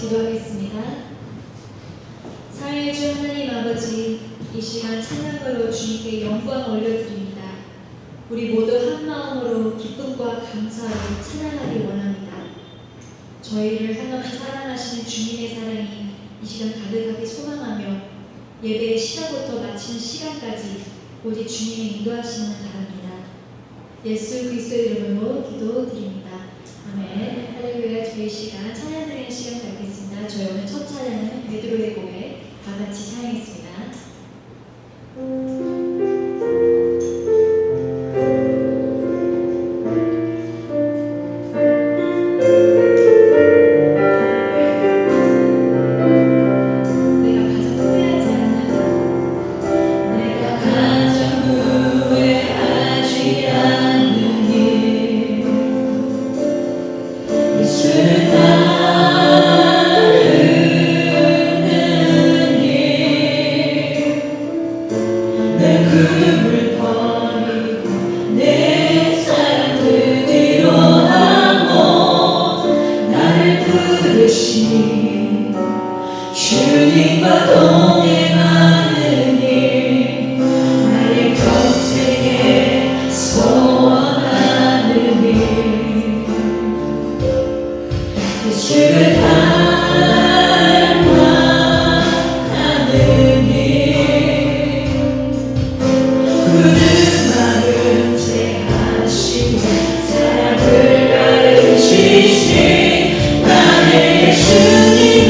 기도하겠습니다. 살아계신 하나님 아버지, 이 시간 찬양으로 주님께 영광 올려드립니다. 우리 모두 한 마음으로 기쁨과 감사로 찬양하기 원합니다. 저희를 한없이 사랑하시는 주님의 사랑이 이 시간 가득하게 소망하며 예배의 시작부터 마치는 시간까지 오직 주님의 인도하심을 바랍니다. 예수 그리스도의 이름으로 기도드립니다. 아멘. 할렐루야. 저희 시간 찬양 드리는 시간 갖겠습니다. 저희 오늘 첫 찬양은 베드로의 고백 다 같이 찬양했습니다. 주님과 동행하는 일, 나의 평생에 소원하는 일, 예수를 닮아가는 일, 굳은 마음 제하시고 사랑을 가르치신 나의 예수님을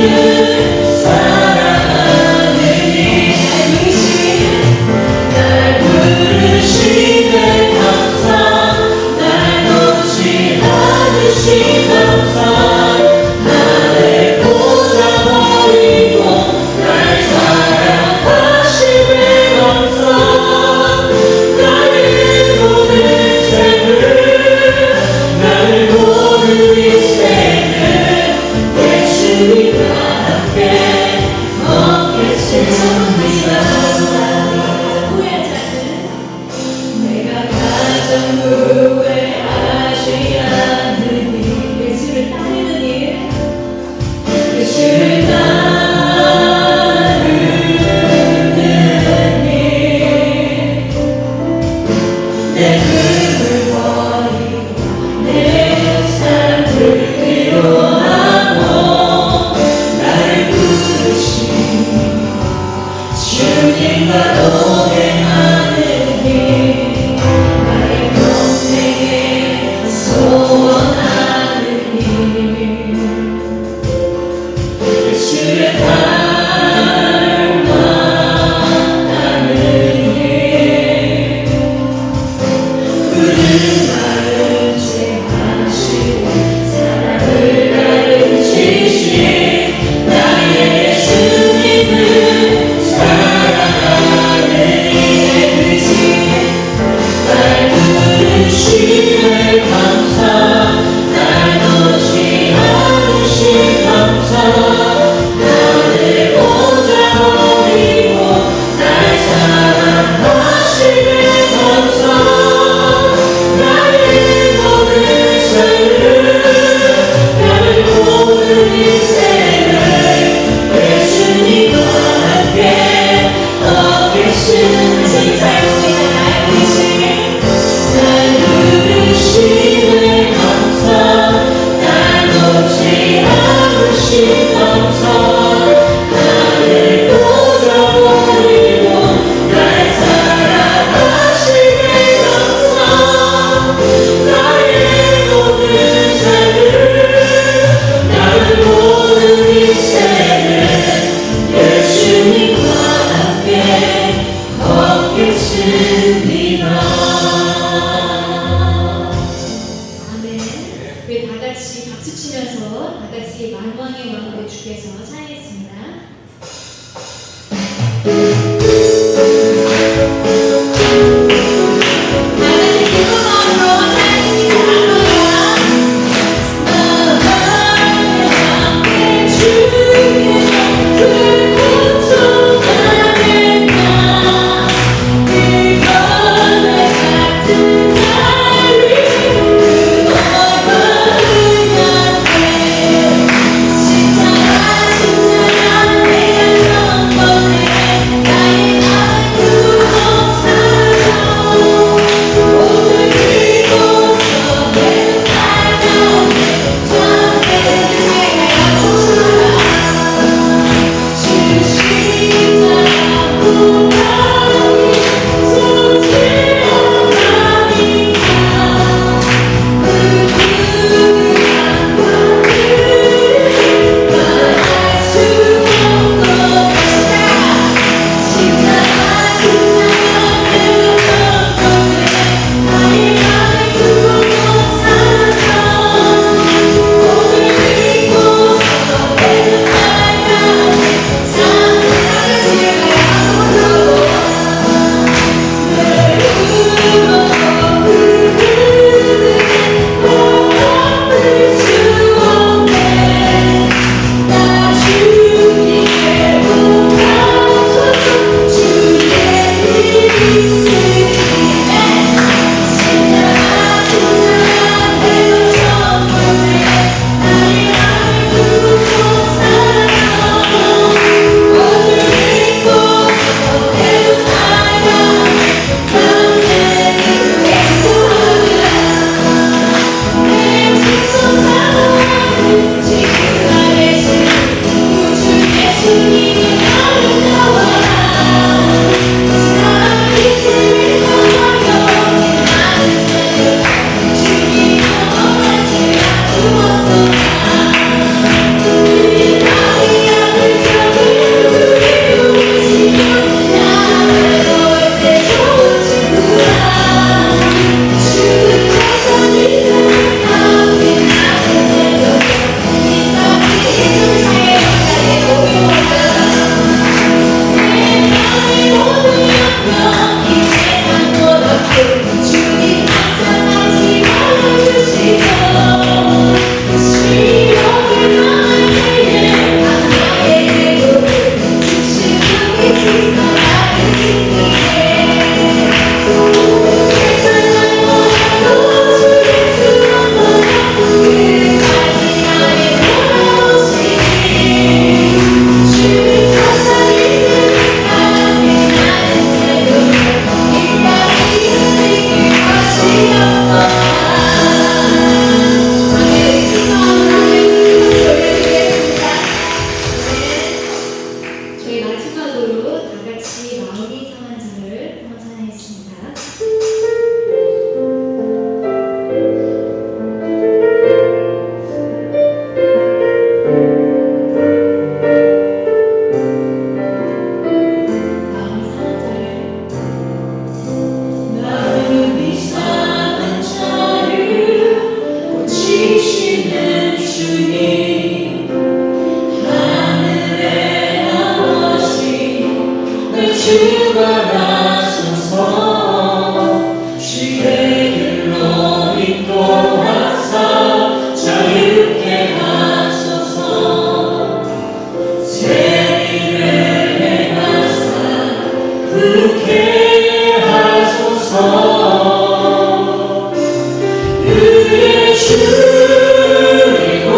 주이고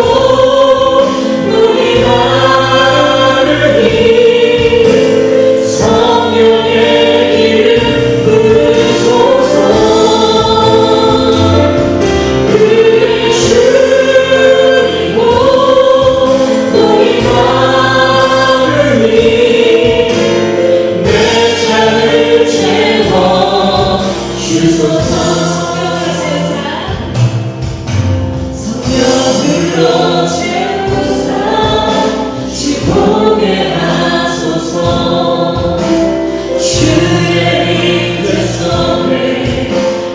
우리 하느님 성령의 길을 부르소서. 그의 주이고 우리 하느님 내 잔을 채워 주소서. 성령으로 채우사 지복에 하소서. 주의 인자성에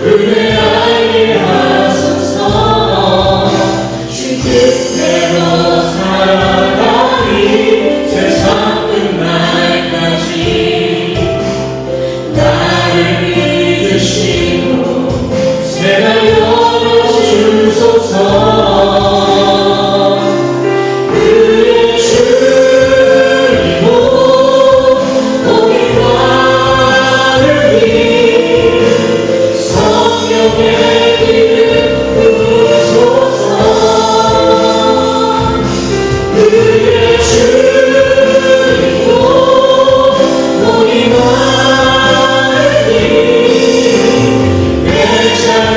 은혜하게 하소서. 주 뜻대로 살아가리 세상 끝날까지 나를 믿으시고 새날 열어주소서. 그의 주이고 우리 하느님 성령의 길을 부르소서. 그의 주이고 우리 하느님 내 잔을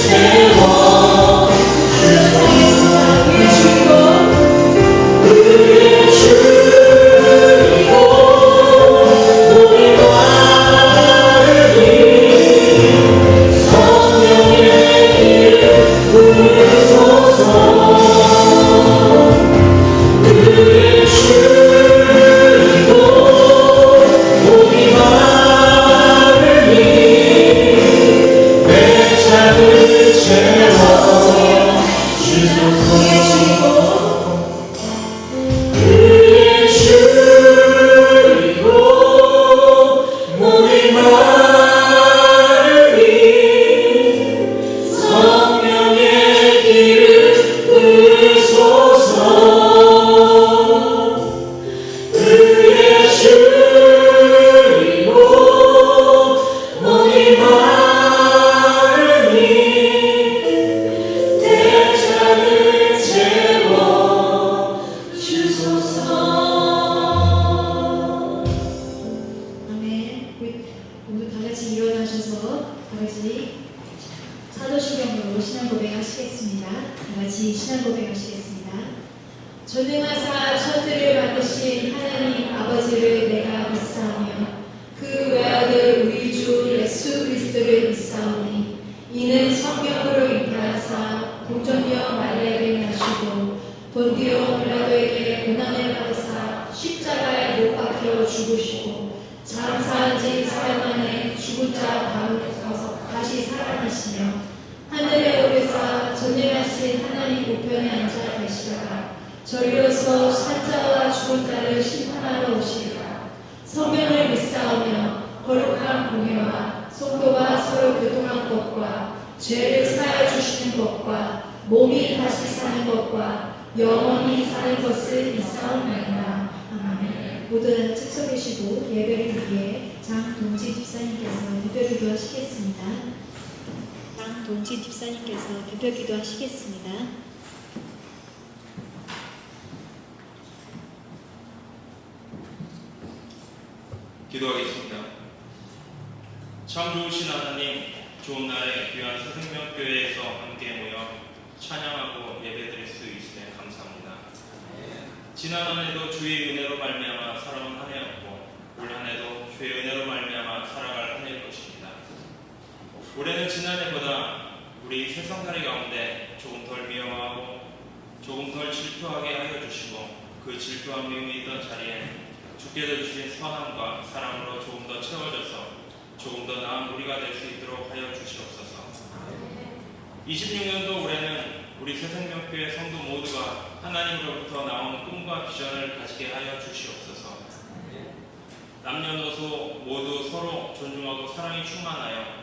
채워 주소서. 그의 주이고 우리 하느님 성령의 길을 부르소서. 그의 주이고 우리 하느님 내 잔을 채워 주소서. 그의 주이고 우리 하느님 성령의 길을 부르소서. 그의 주이고 우리 하느님 내 잔을 채워 주소서. 아멘. 우리 모두 다 같이 일어나셔서 다 같이 사도신경으로 신앙 고백하시겠습니다. 다 같이 신앙 고백하시겠습니다. 전능하사 천지를 만드신 하나님 아버지를 내가 믿사오며 그 외아들 우리 주 예수 그리스도를 믿사오니 이는 성령으로 잉태하사 공전녀 마리아를 낳으시고 본디오 빌라도에게 고난을 받으사 십자가에 못 박혀 죽으시고 장사한 지 사흘 만에 죽은 자 가운데서 다시 살아나시며 하늘에 오르사 전능하신 하나님 우편에 앉아 계시다가 저리로서 산자와 죽은 자를 심판하러 오시리라. 성령을 믿사오며 거룩한 공예와 성도가 서로 교통한 것과 죄를 사하여 주시는 것과 몸이 다시 사는 것과 영원히 사는 것을 믿사옵나이다. 아멘. 모두 측석이시고 예배를 위해 장동지 집사님께서 대표 기도하시겠습니다. 장동지 집사님께서 대표 기도하시겠습니다. 기도하겠습니다. 참 좋으신 하나님, 좋은 날에 귀한 새생명교회에서 함께 모여 찬양하고 예배드릴 수 있음에 감사합니다. 지난 한 해도 주의 은혜로 말미암아 살아온 한 해였고 올 한 해도 주의 은혜로 말미암아 살아갈 한 해일 것입니다. 올해는 지난해보다 우리 세상살이 가운데 조금 덜 미워하고 조금 덜 질투하게 하여 주시고 그 질투와 미움이 있던 자리에 주께서 주신 선함과 사랑으로 조금 더 채워져서 조금 더 나은 우리가 될 수 있도록 하여 주시옵소서. 26년도 올해는 우리 새생명교회 성도 모두가 하나님으로부터 나온 꿈과 비전을 가지게 하여 주시옵소서. 남녀노소 모두 서로 존중하고 사랑이 충만하여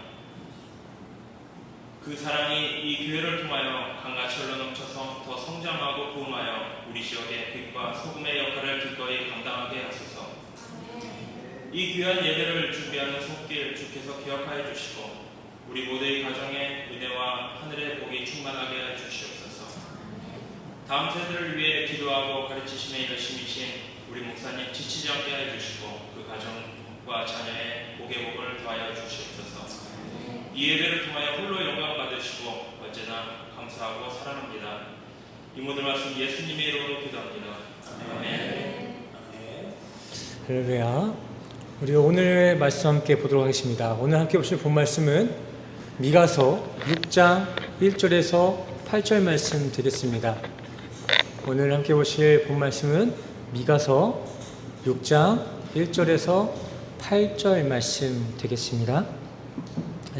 그 사랑이 이 교회를 통하여 강가철로 넘쳐서 더 성장하고 부흥하여 우리 지역의 빛과 소금의 역할을 기꺼이 감당하게 하소서. 이 귀한 예배를 준비하는 손길 주께서 기억하여 주시고 우리 모두의 가정에 은혜와 하늘의 복이 충만하게 해 주시옵소서. 다음 세대를 위해 기도하고 가르치심에 열심이신 우리 목사님 지치지 않게 해 주시고 그 가정과 자녀의 복의 복을 더하여 주시옵소서. 이 예배를 통하여 홀로 영광 받으시고 언제나 감사하고 사랑합니다. 이 모든 말씀 예수님의 이름으로 기도합니다. 아멘. 할렐루야. 우리 오늘 말씀 함께 보도록 하겠습니다. 오늘 함께 보실 본 말씀은 미가서 6장 1절에서 8절 말씀 되겠습니다. 오늘 함께 보실 본 말씀은 미가서 6장 1절에서 8절 말씀 되겠습니다.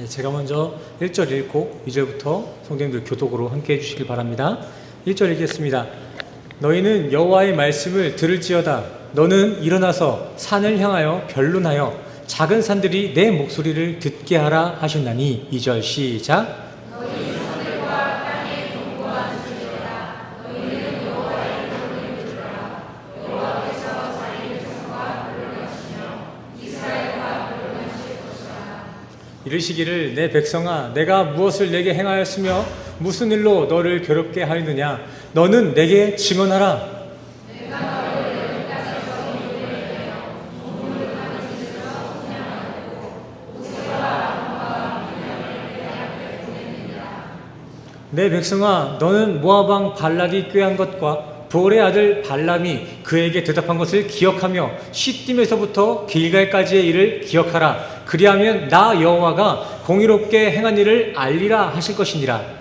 제가 먼저 1절 읽고 2절부터 성도님들 교독으로 함께 해주시길 바랍니다. 1절 읽겠습니다. 너희는 여호와의 말씀을 들을지어다. 너는 일어나서 산을 향하여 변론하여 작은 산들이 내 목소리를 듣게 하라 하셨나니. 2절 시작. 이르시기를 내 백성아 내가 무엇을 내게 행하였으며 무슨 일로 너를 괴롭게 하였느냐. 너는 내게 증언하라. 내 백성아 너는 모압 왕 발락이 꾀한 것과 보올의 아들 발람이 그에게 대답한 것을 기억하며 시딤에서부터 길갈까지의 일을 기억하라. 그리하면 나 여호와가 공의롭게 행한 일을 알리라 하실 것이니라.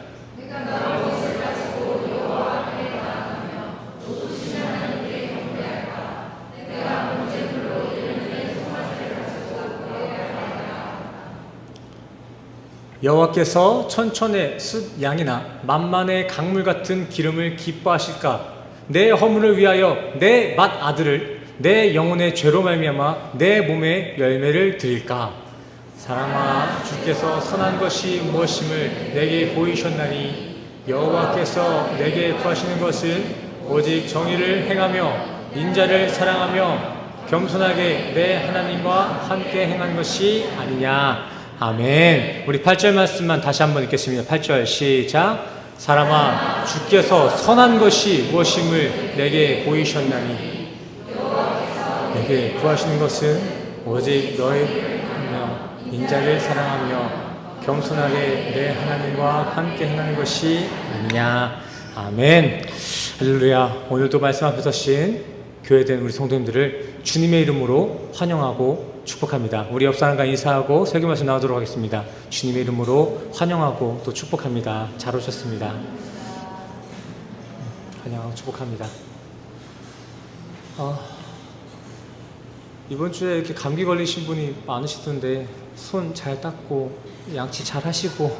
여호와께서 천천의 숫 양이나 만만의 강물 같은 기름을 기뻐하실까? 내 허물을 위하여 내 맏 아들을 내 영혼의 죄로 말미암아 내 몸에 열매를 드릴까? 사람아 주께서 선한 것이 무엇임을 내게 보이셨나니 여호와께서 내게 구하시는 것은 오직 정의를 행하며 인자를 사랑하며 겸손하게 내 하나님과 함께 행한 것이 아니냐. 아멘. 우리 8절 말씀만 다시 한번 읽겠습니다. 8절 시작. 사람아 주께서 선한 것이 무엇임을 내게 보이셨나니 내게 구하시는 것은 오직 너의 인자를 사랑하며 겸손하게 내 하나님과 함께 행하는 것이 아니냐. 아멘. 할렐루야. 오늘도 말씀 앞에 서신 교회된 우리 성도님들을 주님의 이름으로 환영하고 축복합니다. 우리 옆 사람과 인사하고 설교 말씀 나오도록 하겠습니다. 주님의 이름으로 환영하고 또 축복합니다. 잘 오셨습니다. 환영하고 축복합니다. 이번 주에 이렇게 감기 걸리신 분이 많으시던데 손 잘 닦고 양치 잘 하시고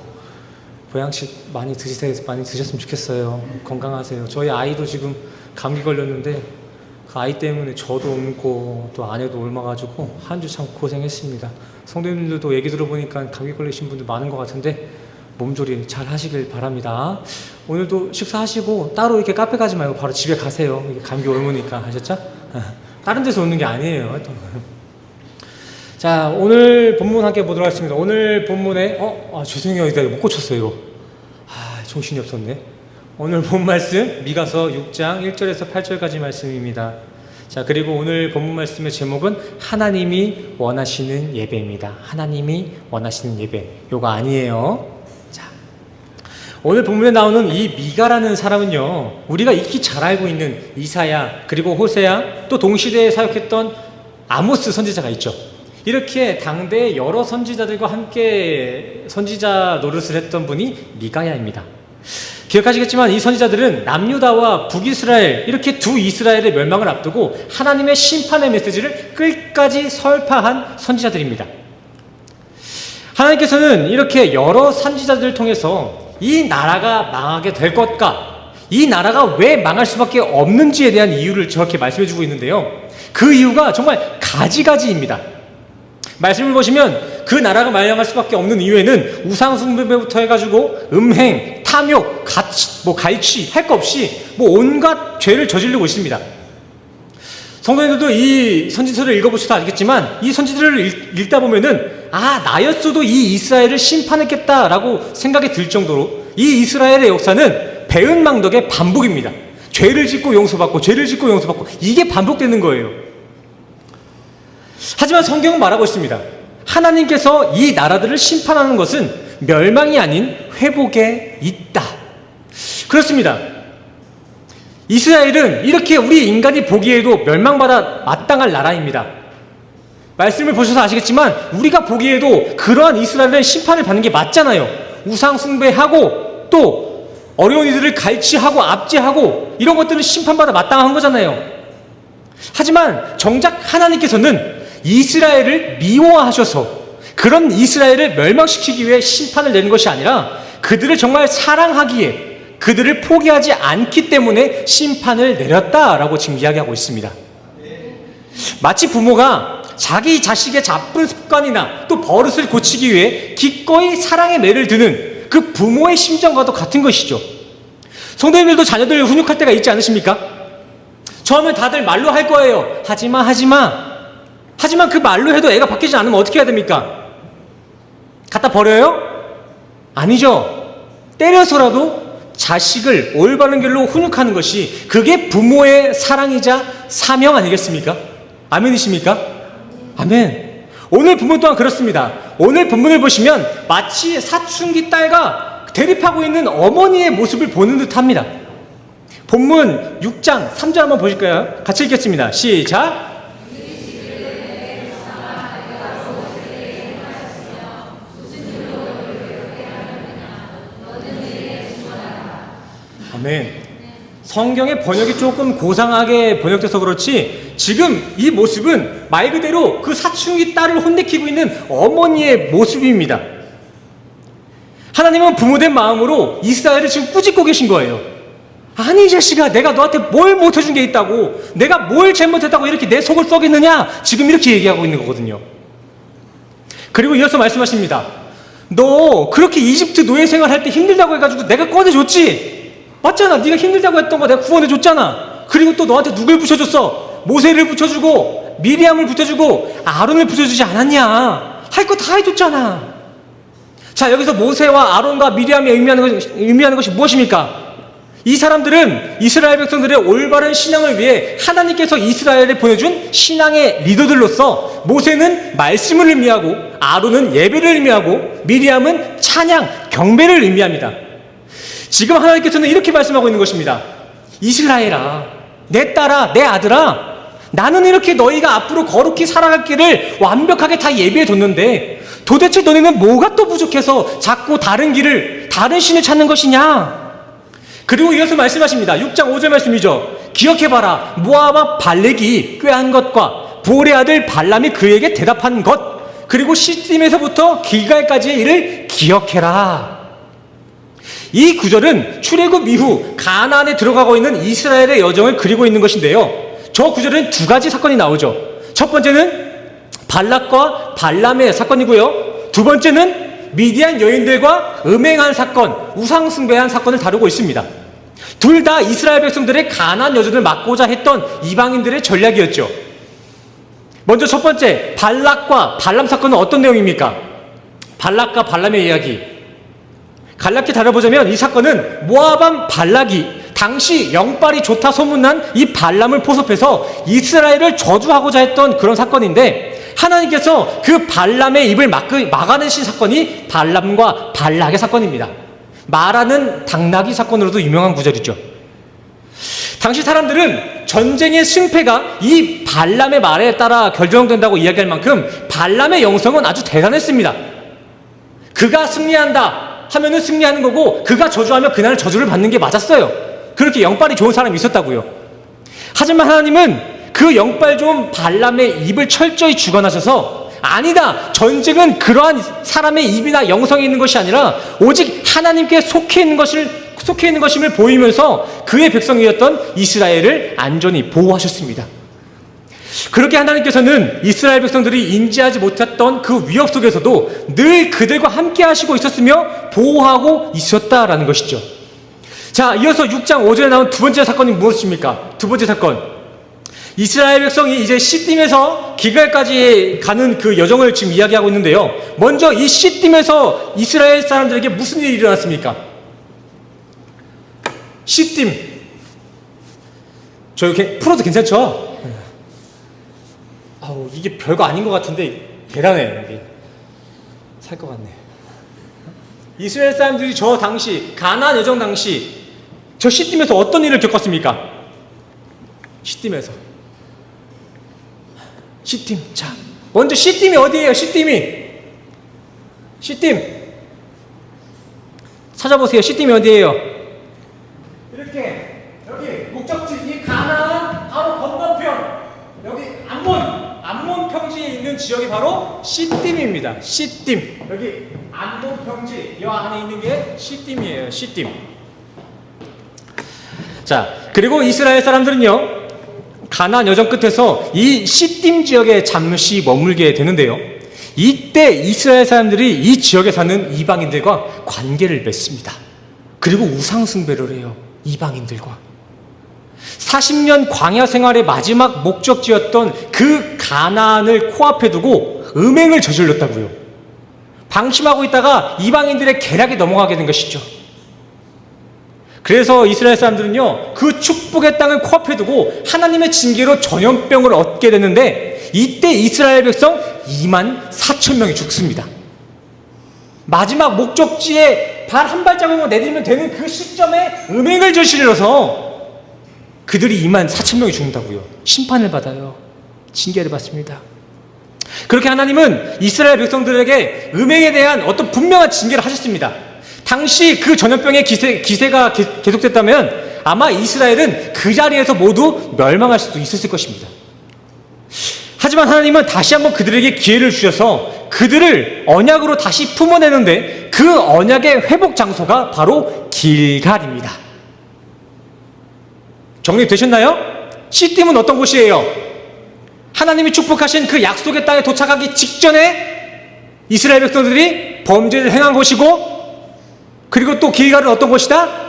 보양식 많이 드셨으면 좋겠어요. 건강하세요. 저희 아이도 지금 감기 걸렸는데 그 아이 때문에 저도 옮고 또 아내도 옮아가지고 한 주 참 고생했습니다. 성도님들도 얘기 들어보니까 감기 걸리신 분들 많은 것 같은데 몸조리 잘 하시길 바랍니다. 오늘도 식사하시고 따로 이렇게 카페 가지 말고 바로 집에 가세요. 감기 옮으니까. 아셨죠? 다른 데서 오는 게 아니에요. 자, 오늘 본문 함께 보도록 하겠습니다. 오늘 본문에 죄송해요. 내가 못 고쳤어요 이거. 정신이 없었네. 오늘 본 말씀 미가서 6장 1절에서 8절까지 말씀입니다. 자, 그리고 오늘 본문 말씀의 제목은 하나님이 원하시는 예배입니다. 하나님이 원하시는 예배. 요거 아니에요. 자, 오늘 본문에 나오는 이 미가라는 사람은요, 우리가 익히 잘 알고 있는 이사야 그리고 호세야 또 동시대에 사역했던 아모스 선지자가 있죠. 이렇게 당대 여러 선지자들과 함께 선지자 노릇을 했던 분이 미가야입니다. 기억하시겠지만 이 선지자들은 남유다와 북이스라엘 이렇게 두 이스라엘의 멸망을 앞두고 하나님의 심판의 메시지를 끝까지 설파한 선지자들입니다. 하나님께서는 이렇게 여러 선지자들을 통해서 이 나라가 망하게 될 것과 이 나라가 왜 망할 수밖에 없는지에 대한 이유를 저렇게 말씀해주고 있는데요. 그 이유가 정말 가지가지입니다. 말씀을 보시면 그 나라가 망할 수밖에 없는 이유에는 우상숭배부터 해가지고 음행, 탐욕, 갈취 할 것 없이 온갖 죄를 저지르고 있습니다. 성도님들도 이 선지서를 읽어보셔도 알겠지만 이 선지서를 읽다 보면은 나였어도 이 이스라엘을 심판했겠다라고 생각이 들 정도로 이 이스라엘의 역사는 배은망덕의 반복입니다. 죄를 짓고 용서받고 죄를 짓고 용서받고 이게 반복되는 거예요. 하지만 성경은 말하고 있습니다. 하나님께서 이 나라들을 심판하는 것은 멸망이 아닌 회복에 있다. 그렇습니다. 이스라엘은 이렇게 우리 인간이 보기에도 멸망받아 마땅할 나라입니다. 말씀을 보셔서 아시겠지만 우리가 보기에도 그러한 이스라엘은 심판을 받는 게 맞잖아요. 우상 숭배하고 또 어려운 이들을 갈취하고 압제하고 이런 것들은 심판받아 마땅한 거잖아요. 하지만 정작 하나님께서는 이스라엘을 미워하셔서 그런 이스라엘을 멸망시키기 위해 심판을 내는 것이 아니라 그들을 정말 사랑하기에 그들을 포기하지 않기 때문에 심판을 내렸다라고 지금 이야기하고 있습니다. 마치 부모가 자기 자식의 나쁜 습관이나 또 버릇을 고치기 위해 기꺼이 사랑의 매를 드는 그 부모의 심정과도 같은 것이죠. 성도님들도 자녀들 훈육할 때가 있지 않으십니까? 처음에 다들 말로 할 거예요. 하지마. 하지만 그 말로 해도 애가 바뀌지 않으면 어떻게 해야 됩니까? 갖다 버려요? 아니죠. 때려서라도 자식을 올바른 길로 훈육하는 것이 그게 부모의 사랑이자 사명 아니겠습니까? 아멘이십니까? 아멘. 오늘 본문 또한 그렇습니다. 오늘 본문을 보시면 마치 사춘기 딸과 대립하고 있는 어머니의 모습을 보는 듯합니다. 본문 6장 3절 한번 보실까요? 같이 읽겠습니다. 시작. 아멘. 성경의 번역이 조금 고상하게 번역돼서 그렇지 지금 이 모습은 말 그대로 그 사춘기 딸을 혼내키고 있는 어머니의 모습입니다. 하나님은 부모된 마음으로 이스라엘을 지금 꾸짖고 계신 거예요. 아니 이 자식아, 내가 너한테 뭘 못해준 게 있다고, 내가 뭘 잘못했다고 이렇게 내 속을 썩였느냐, 지금 이렇게 얘기하고 있는 거거든요. 그리고 이어서 말씀하십니다. 너 그렇게 이집트 노예 생활할 때 힘들다고 해가지고 내가 꺼내줬지? 맞잖아. 네가 힘들다고 했던 거 내가 구원해줬잖아. 그리고 또 너한테 누굴 붙여줬어? 모세를 붙여주고 미리암을 붙여주고 아론을 붙여주지 않았냐? 할 거 다 해줬잖아. 자, 여기서 모세와 아론과 미리암이 의미하는 것이 무엇입니까? 이 사람들은 이스라엘 백성들의 올바른 신앙을 위해 하나님께서 이스라엘에 보내준 신앙의 리더들로서 모세는 말씀을 의미하고 아론은 예배를 의미하고 미리암은 찬양, 경배를 의미합니다. 지금 하나님께서는 이렇게 말씀하고 있는 것입니다. 이스라엘아, 내 딸아, 내 아들아, 나는 이렇게 너희가 앞으로 거룩히 살아갈 길을 완벽하게 다 예비해 뒀는데 도대체 너네는 뭐가 또 부족해서 자꾸 다른 길을, 다른 신을 찾는 것이냐? 그리고 이어서 말씀하십니다. 6장 5절 말씀이죠. 기억해봐라. 모압 발렉이 꾀한 것과 부올의 아들 발람이 그에게 대답한 것, 그리고 시딤에서부터 길갈까지의 일을 기억해라. 이 구절은 출애굽 이후 가나안에 들어가고 있는 이스라엘의 여정을 그리고 있는 것인데요. 저 구절은 두 가지 사건이 나오죠. 첫 번째는 발락과 발람의 사건이고요. 두 번째는 미디안 여인들과 음행한 사건, 우상 숭배한 사건을 다루고 있습니다. 둘 다 이스라엘 백성들의 가나안 여정을 막고자 했던 이방인들의 전략이었죠. 먼저 첫 번째 발락과 발람 사건은 어떤 내용입니까? 발락과 발람의 이야기 간략히 다뤄보자면 이 사건은 모압 발락이 당시 영빨이 좋다 소문난 이 발람을 포섭해서 이스라엘을 저주하고자 했던 그런 사건인데 하나님께서 그 발람의 입을 막아내신 사건이 발람과 발락의 사건입니다. 말하는 당나귀 사건으로도 유명한 구절이죠. 당시 사람들은 전쟁의 승패가 이 발람의 말에 따라 결정된다고 이야기할 만큼 발람의 영성은 아주 대단했습니다. 그가 승리한다 하면은 승리하는 거고 그가 저주하면 그날 저주를 받는 게 맞았어요. 그렇게 영빨이 좋은 사람이 있었다고요. 하지만 하나님은 그 영빨 좋은 발람의 입을 철저히 주관하셔서 아니다, 전쟁은 그러한 사람의 입이나 영성이 있는 것이 아니라 오직 하나님께 속해 있는 것임을 보이면서 그의 백성이었던 이스라엘을 안전히 보호하셨습니다. 그렇게 하나님께서는 이스라엘 백성들이 인지하지 못했던 그 위협 속에서도 늘 그들과 함께 하시고 있었으며 보호하고 있었다라는 것이죠. 자, 이어서 6장 5절에 나온 두 번째 사건이 무엇입니까? 두 번째 사건, 이스라엘 백성이 이제 시딤에서 길갈까지 가는 그 여정을 지금 이야기하고 있는데요. 먼저 이 시딤에서 이스라엘 사람들에게 무슨 일이 일어났습니까? 시딤. 저 이렇게 풀어도 괜찮죠? 아우, 이게 별거 아닌 것 같은데 대단해. 이게 살 것 같네. 이스라엘 사람들이 저 당시 가나안 여정 당시 저 시딤에서 어떤 일을 겪었습니까? 시딤에서. 시딤. 자, 먼저 시딤이 어디예요? 시딤이. 시딤. 찾아보세요. 시딤이 어디예요? 이렇게 여기 목적지 이 가나안 바로 건너편 여기 암몬 평지에 있는 지역이 바로 시딤입니다. 시딤. 여기 암몬 평지 여 안에 있는 게 시딤이에요. 시딤. 자, 그리고 이스라엘 사람들은요 가나안 여정 끝에서 이 시딤 지역에 잠시 머물게 되는데요. 이때 이스라엘 사람들이 이 지역에 사는 이방인들과 관계를 맺습니다. 그리고 우상 숭배를 해요. 이방인들과 40년 광야 생활의 마지막 목적지였던 그 가나안을 코앞에 두고 음행을 저질렀다고요. 방심하고 있다가 이방인들의 계략에 넘어가게 된 것이죠. 그래서 이스라엘 사람들은요 그 축복의 땅을 코앞에 두고 하나님의 징계로 전염병을 얻게 되는데 이때 이스라엘 백성 24,000명이 죽습니다. 마지막 목적지에 발 한 발자국만 내딛으면 되는 그 시점에 음행을 저질러서 그들이 24,000명이 죽는다고요. 심판을 받아요. 징계를 받습니다. 그렇게 하나님은 이스라엘 백성들에게 음행에 대한 어떤 분명한 징계를 하셨습니다. 당시 그 전염병의 기세가 계속됐다면 아마 이스라엘은 그 자리에서 모두 멸망할 수도 있었을 것입니다. 하지만 하나님은 다시 한번 그들에게 기회를 주셔서 그들을 언약으로 다시 품어내는데 그 언약의 회복 장소가 바로 길갈입니다. 정리되셨나요? 시딤은 어떤 곳이에요? 하나님이 축복하신 그 약속의 땅에 도착하기 직전에 이스라엘 백성들이 범죄를 행한 곳이고, 그리고 또 길갈은 어떤 곳이다?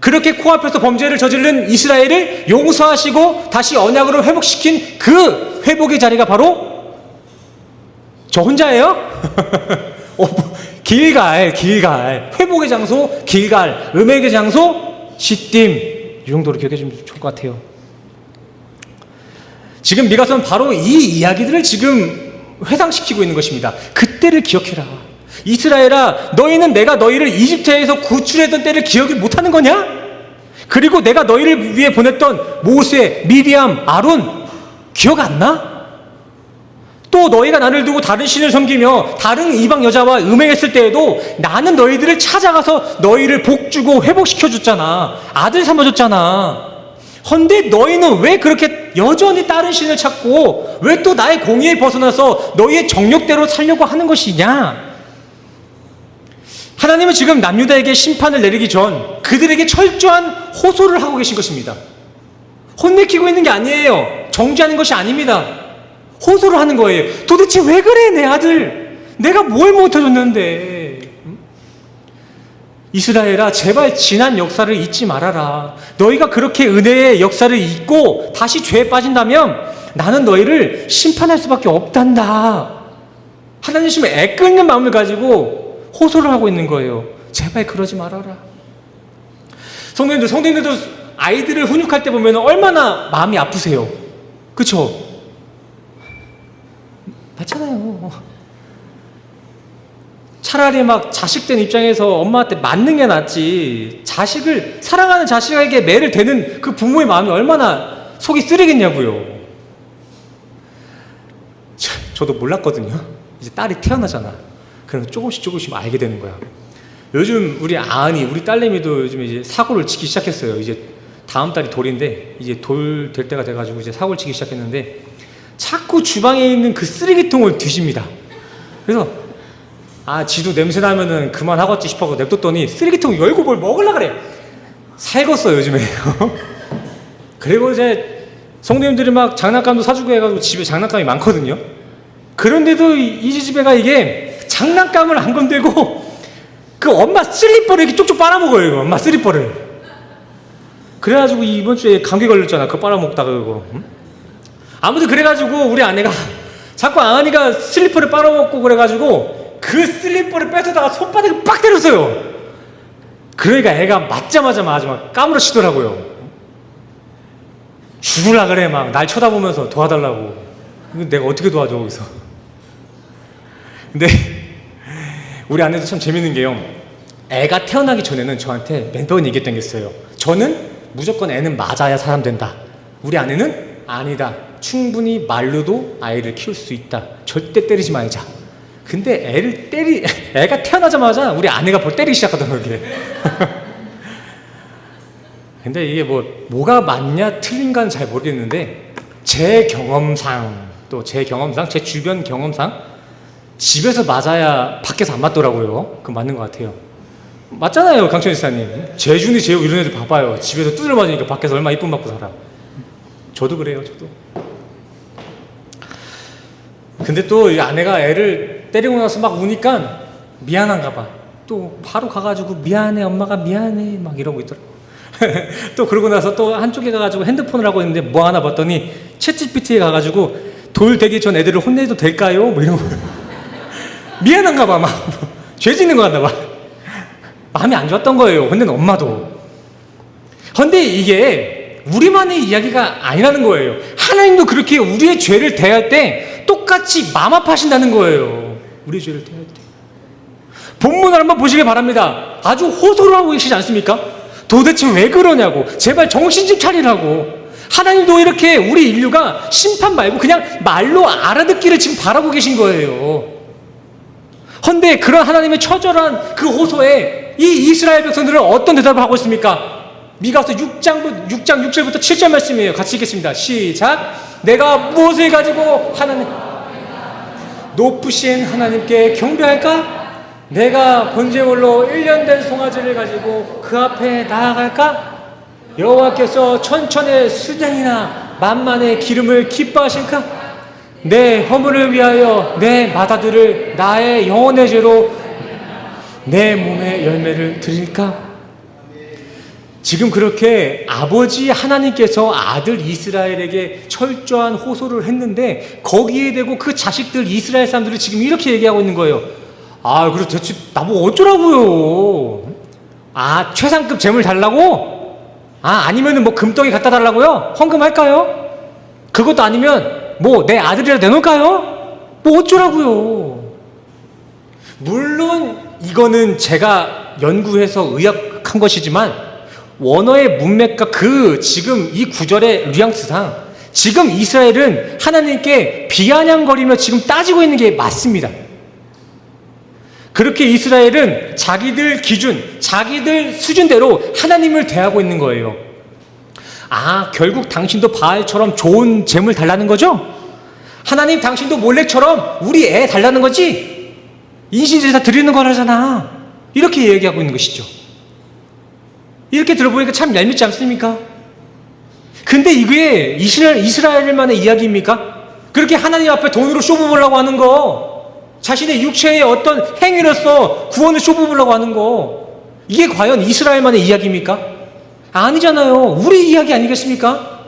그렇게 코앞에서 범죄를 저지른 이스라엘을 용서하시고 다시 언약으로 회복시킨 그 회복의 자리가 바로 저 혼자예요? 길갈 회복의 장소 길갈, 음행의 장소 시딤. 이 정도로 기억해 주면 좋을 것 같아요. 지금 미가서는 바로 이 이야기들을 지금 회상시키고 있는 것입니다. 그때를 기억해라. 이스라엘아, 너희는 내가 너희를 이집트에서 구출했던 때를 기억을 못하는 거냐? 그리고 내가 너희를 위해 보냈던 모세, 미리암, 아론 기억 안 나? 또 너희가 나를 두고 다른 신을 섬기며 다른 이방 여자와 음행했을 때에도 나는 너희들을 찾아가서 너희를 복주고 회복시켜줬잖아. 아들 삼아줬잖아. 헌데 너희는 왜 그렇게 여전히 다른 신을 찾고 왜 또 나의 공의에 벗어나서 너희의 정욕대로 살려고 하는 것이냐? 하나님은 지금 남유다에게 심판을 내리기 전 그들에게 철저한 호소를 하고 계신 것입니다. 혼내키고 있는 게 아니에요. 정죄하는 것이 아닙니다. 호소를 하는 거예요. 도대체 왜 그래 내 아들? 내가 뭘 못해줬는데? 이스라엘아, 제발 지난 역사를 잊지 말아라. 너희가 그렇게 은혜의 역사를 잊고 다시 죄에 빠진다면 나는 너희를 심판할 수밖에 없단다. 하나님 지금 애끓는 마음을 가지고 호소를 하고 있는 거예요. 제발 그러지 말아라. 성도님들도 아이들을 훈육할 때 보면 얼마나 마음이 아프세요. 그쵸? 맞잖아요. 차라리 막 자식된 입장에서 엄마한테 맞는 게 낫지, 자식을 사랑하는 자식에게 매를 대는 그 부모의 마음이 얼마나 속이 쓰리겠냐고요. 저도 몰랐거든요. 이제 딸이 태어나잖아. 그럼 조금씩 알게 되는 거야. 요즘 우리 아은이, 우리 딸내미도 요즘 이제 사고를 치기 시작했어요. 이제 다음 달이 돌인데 이제 돌 될 때가 돼가지고 이제 사고를 치기 시작했는데 자꾸 주방에 있는 그 쓰레기통을 뒤집니다. 그래서 지도 냄새 나면은 그만하겠지 싶어서 냅뒀더니 쓰레기통 열고 뭘 먹으려 그래. 살겄어 요즘에. 그리고 이제 성도님들이 막 장난감도 사주고 해가지고 집에 장난감이 많거든요. 그런데도 이 집애가 이게 장난감을 안 건들고 그 엄마 슬리퍼를 이렇게 쪽쪽 빨아먹어요. 이거 엄마 슬리퍼를. 그래가지고 이번 주에 감기 걸렸잖아. 그거 빨아먹다가 그거. 아무튼 그래가지고 우리 아내가 자꾸 아은이가 슬리퍼를 빨아먹고 그래가지고 그 슬리퍼를 뺏어다가 손바닥에 빡 때렸어요. 그러니까 애가 맞자마자 막 까무러치더라고요. 죽을라 그래. 막 날 쳐다보면서 도와달라고. 이거 내가 어떻게 도와줘 거기서. 근데 우리 아내도 참 재밌는 게요, 애가 태어나기 전에는 저한테 매번 얘기했던 게 있어요. 저는 무조건 애는 맞아야 사람 된다. 우리 아내는 아니다, 충분히 말로도 아이를 키울 수 있다, 절대 때리지 말자. 근데 애가 태어나자마자 우리 아내가 뭘 때리기 시작하더라고요. 이게. 근데 이게 뭐가 맞냐 틀린가는 잘 모르겠는데, 제 경험상, 제 주변 경험상 집에서 맞아야 밖에서 안 맞더라고요. 그건 맞는 것 같아요. 맞잖아요, 강천 지사님. 재준이, 재우 이런 애들 봐봐요. 집에서 두드려 맞으니까 밖에서 얼마나 이쁨 받고 살아. 저도 그래요, 저도. 근데 또 이 아내가 애를 때리고 나서 막 우니까 미안한가 봐. 또 바로 가가지고 미안해, 엄마가 미안해, 막 이러고 있더라고. 또 그러고 나서 또 한쪽에 가가지고 핸드폰을 하고 있는데 뭐 하나 봤더니 챗GPT에 가가지고 돌 되기 전 애들을 혼내도 될까요? 뭐 이런 거. 미안한가 봐, 막. 죄 짓는 거 같나 봐. 마음이 안 좋았던 거예요, 혼낸 엄마도. 근데 이게 우리만의 이야기가 아니라는 거예요. 하나님도 그렇게 우리의 죄를 대할 때 똑같이 마음 아파하신다는 거예요. 우리의 죄를 대할 때. 본문을 한번 보시길 바랍니다. 아주 호소를 하고 계시지 않습니까? 도대체 왜 그러냐고, 제발 정신 좀 차리라고. 하나님도 이렇게 우리 인류가 심판 말고 그냥 말로 알아듣기를 지금 바라고 계신 거예요. 헌데 그런 하나님의 처절한 그 호소에 이 이스라엘 백성들은 어떤 대답을 하고 있습니까? 미가서 6장 6절부터 7절 말씀이에요. 같이 읽겠습니다. 시작. 내가 무엇을 가지고 높으신 하나님께 경배할까? 내가 번제물로 1년 된 송아지를 가지고 그 앞에 나아갈까? 여호와께서 천천의 순양이나 만만의 기름을 기뻐하실까? 내 허물을 위하여 내 맏아들을 나의 영혼의 죄로 내 몸의 열매를 드릴까? 지금 그렇게 아버지 하나님께서 아들 이스라엘에게 철저한 호소를 했는데, 거기에 대고 그 자식들 이스라엘 사람들이 지금 이렇게 얘기하고 있는 거예요. 아, 그래서 대체 나보고 어쩌라고요? 아, 최상급 재물 달라고? 아, 아니면은 뭐 금덩이 갖다 달라고요? 헌금할까요? 그것도 아니면 뭐 내 아들이라 내놓을까요? 뭐 어쩌라고요? 물론 이거는 제가 연구해서 의학한 것이지만 원어의 문맥과 그 지금 이 구절의 뉘앙스상 지금 이스라엘은 하나님께 비아냥거리며 지금 따지고 있는 게 맞습니다. 그렇게 이스라엘은 자기들 기준, 자기들 수준대로 하나님을 대하고 있는 거예요. 아, 결국 당신도 바알처럼 좋은 재물 달라는 거죠? 하나님, 당신도 몰렉처럼 우리 애 달라는 거지? 인신제사 드리는 거라잖아. 이렇게 얘기하고 있는 것이죠. 이렇게 들어보니까 참 얄밉지 않습니까? 근데 이게 이스라엘만의 이야기입니까? 그렇게 하나님 앞에 돈으로 쇼부보려고 하는 거, 자신의 육체의 어떤 행위로서 구원을 쇼부보려고 하는 거, 이게 과연 이스라엘만의 이야기입니까? 아니잖아요. 우리 이야기 아니겠습니까?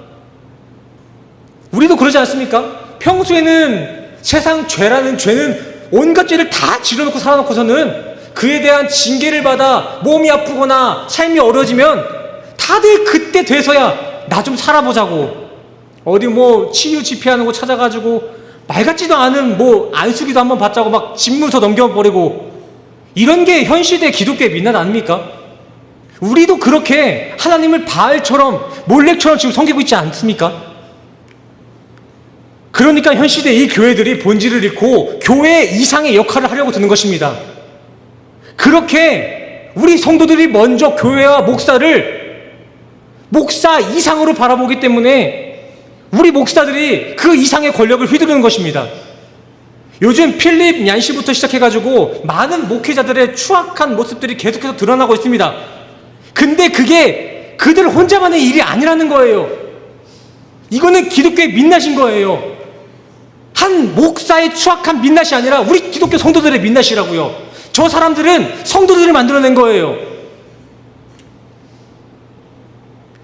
우리도 그러지 않습니까? 평소에는 세상 죄라는 죄는 온갖 죄를 다 지러놓고 살아놓고서는 그에 대한 징계를 받아 몸이 아프거나 삶이 어려지면 다들 그때 돼서야 나 좀 살아보자고 어디 뭐 치유 집회하는 거 찾아가지고 말 같지도 않은 뭐 안수기도 한번 받자고 막 집문서 넘겨버리고, 이런 게 현 시대 기독교의 민낯 아닙니까? 우리도 그렇게 하나님을 바알처럼 몰렉처럼 지금 섬기고 있지 않습니까? 그러니까 현 시대 이 교회들이 본질을 잃고 교회 이상의 역할을 하려고 드는 것입니다. 그렇게 우리 성도들이 먼저 교회와 목사를 목사 이상으로 바라보기 때문에 우리 목사들이 그 이상의 권력을 휘두르는 것입니다. 요즘 필립 얀시부터 시작해가지고 많은 목회자들의 추악한 모습들이 계속해서 드러나고 있습니다. 근데 그게 그들 혼자만의 일이 아니라는 거예요. 이거는 기독교의 민낯인 거예요. 한 목사의 추악한 민낯이 아니라 우리 기독교 성도들의 민낯이라고요. 저 사람들은 성도들이 만들어낸 거예요.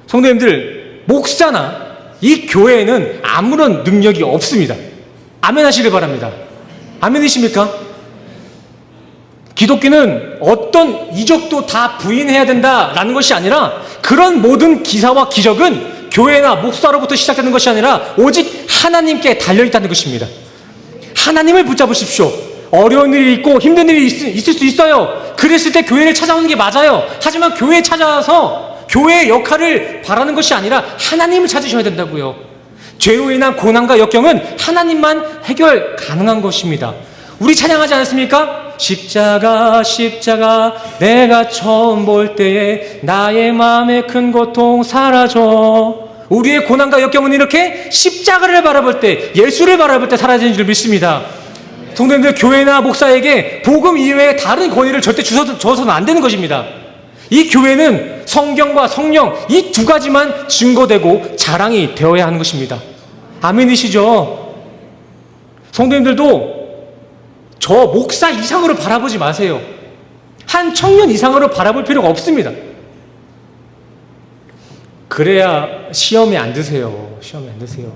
성도님들, 목사나 이 교회에는 아무런 능력이 없습니다. 아멘 하시길 바랍니다. 아멘이십니까? 기독교는 어떤 이적도 다 부인해야 된다라는 것이 아니라 그런 모든 기사와 기적은 교회나 목사로부터 시작되는 것이 아니라 오직 하나님께 달려있다는 것입니다. 하나님을 붙잡으십시오. 어려운 일이 있고 힘든 일이 있을 수 있어요. 그랬을 때 교회를 찾아오는 게 맞아요. 하지만 교회에 찾아와서 교회의 역할을 바라는 것이 아니라 하나님을 찾으셔야 된다고요. 죄로 인한 고난과 역경은 하나님만 해결 가능한 것입니다. 우리 찬양하지 않았습니까? 십자가 십자가 내가 처음 볼 때에 나의 마음의 큰 고통 사라져. 우리의 고난과 역경은 이렇게 십자가를 바라볼 때, 예수를 바라볼 때 사라지는 줄 믿습니다. 성도님들, 교회나 목사에게 복음 이외에 다른 권위를 절대 줘서는 안 되는 것입니다. 이 교회는 성경과 성령 이 두 가지만 증거되고 자랑이 되어야 하는 것입니다. 아멘이시죠? 성도님들도 저 목사 이상으로 바라보지 마세요. 한 청년 이상으로 바라볼 필요가 없습니다. 그래야 시험에 안 드세요. 시험에 안 드세요.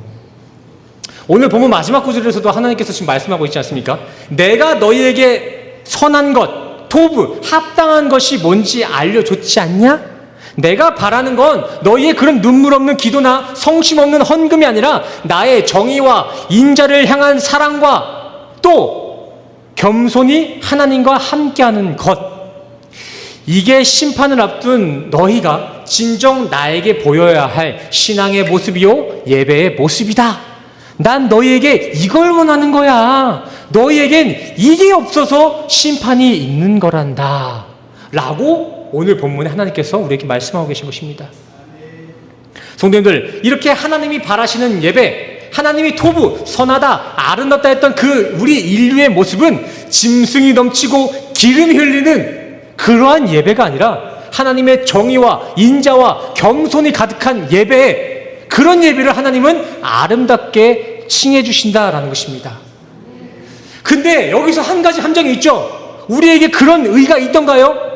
오늘 본문 마지막 구절에서도 하나님께서 지금 말씀하고 있지 않습니까? 내가 너희에게 선한 것, 토부, 합당한 것이 뭔지 알려줬지 않냐? 내가 바라는 건 너희의 그런 눈물 없는 기도나 성심 없는 헌금이 아니라 나의 정의와 인자를 향한 사랑과 또 겸손히 하나님과 함께하는 것. 이게 심판을 앞둔 너희가 진정 나에게 보여야 할 신앙의 모습이요 예배의 모습이다. 난 너희에게 이걸 원하는 거야. 너희에겐 이게 없어서 심판이 있는 거란다 라고 오늘 본문에 하나님께서 우리에게 말씀하고 계신 것입니다. 성도님들, 이렇게 하나님이 바라시는 예배, 하나님이 토부, 선하다, 아름답다 했던 그 우리 인류의 모습은 짐승이 넘치고 기름이 흘리는 그러한 예배가 아니라 하나님의 정의와 인자와 겸손이 가득한 예배에, 그런 예배를 하나님은 아름답게 칭해 주신다라는 것입니다. 근데 여기서 한 가지 함정이 있죠. 우리에게 그런 의가 있던가요?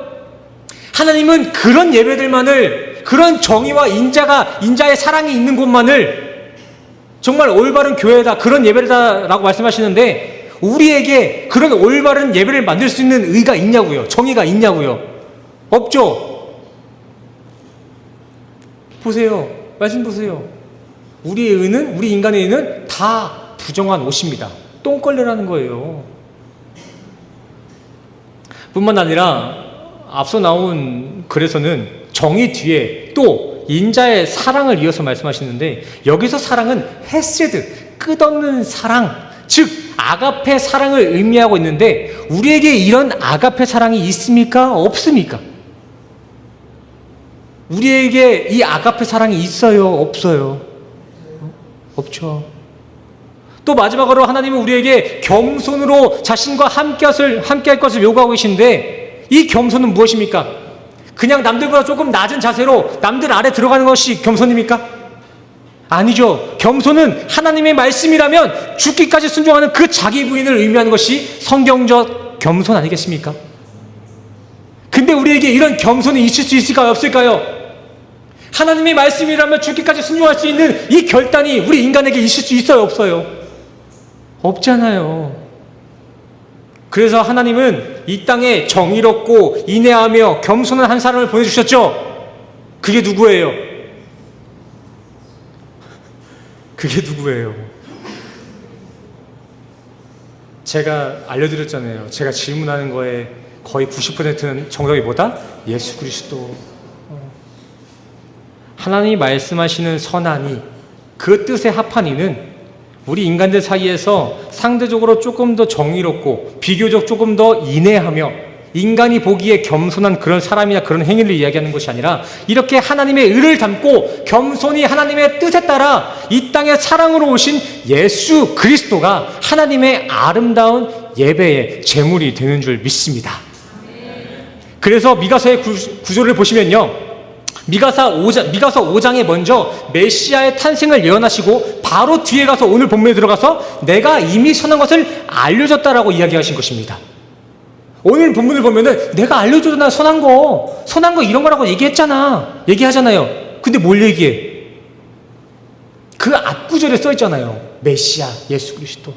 하나님은 그런 예배들만을, 그런 정의와 인자의 사랑이 있는 곳만을 정말 올바른 교회다, 그런 예배다라고 말씀하시는데 우리에게 그런 올바른 예배를 만들 수 있는 의가 있냐고요? 정의가 있냐고요? 없죠? 보세요. 말씀 보세요. 우리의 의는, 우리 인간의 의는 다 부정한 옷입니다. 똥걸레라는 거예요. 뿐만 아니라 앞서 나온 글에서는 정의 뒤에 또 인자의 사랑을 이어서 말씀하시는데 여기서 사랑은 헤세드, 끝없는 사랑, 즉 아가페 사랑을 의미하고 있는데 우리에게 이런 아가페 사랑이 있습니까? 없습니까? 우리에게 이 아가페 사랑이 있어요? 없어요? 없죠. 또 마지막으로 하나님은 우리에게 겸손으로 자신과 함께할 것을 요구하고 계신데 이 겸손은 무엇입니까? 그냥 남들보다 조금 낮은 자세로 남들 아래 들어가는 것이 겸손입니까? 아니죠. 겸손은 하나님의 말씀이라면 죽기까지 순종하는 그 자기 부인을 의미하는 것이 성경적 겸손 아니겠습니까? 근데 우리에게 이런 겸손이 있을 수 있을까요? 없을까요? 하나님의 말씀이라면 죽기까지 순종할 수 있는 이 결단이 우리 인간에게 있을 수 있어요? 없어요? 없잖아요. 그래서 하나님은 이 땅에 정의롭고 인내하며 겸손한 한 사람을 보내주셨죠. 그게 누구예요? 그게 누구예요? 제가 알려드렸잖아요. 제가 질문하는 거에 거의 90%는 정답이 뭐다? 예수 그리스도. 하나님이 말씀하시는 선한이, 그 뜻에 합한 이는 우리 인간들 사이에서 상대적으로 조금 더 정의롭고 비교적 조금 더 인내하며 인간이 보기에 겸손한 그런 사람이나 그런 행위를 이야기하는 것이 아니라 이렇게 하나님의 의를 담고 겸손히 하나님의 뜻에 따라 이 땅에 사랑으로 오신 예수 그리스도가 하나님의 아름다운 예배의 제물이 되는 줄 믿습니다. 그래서 미가서의 구조를 보시면요, 미가서 5장에 먼저 메시아의 탄생을 예언하시고 바로 뒤에 가서 오늘 본문에 들어가서 내가 이미 선한 것을 알려줬다라고 이야기하신 것입니다. 오늘 본문을 보면은 내가 알려줬잖아, 선한 거 이런 거라고 얘기하잖아요. 근데 뭘 얘기해? 그 앞구절에 써 있잖아요. 메시아 예수 그리스도.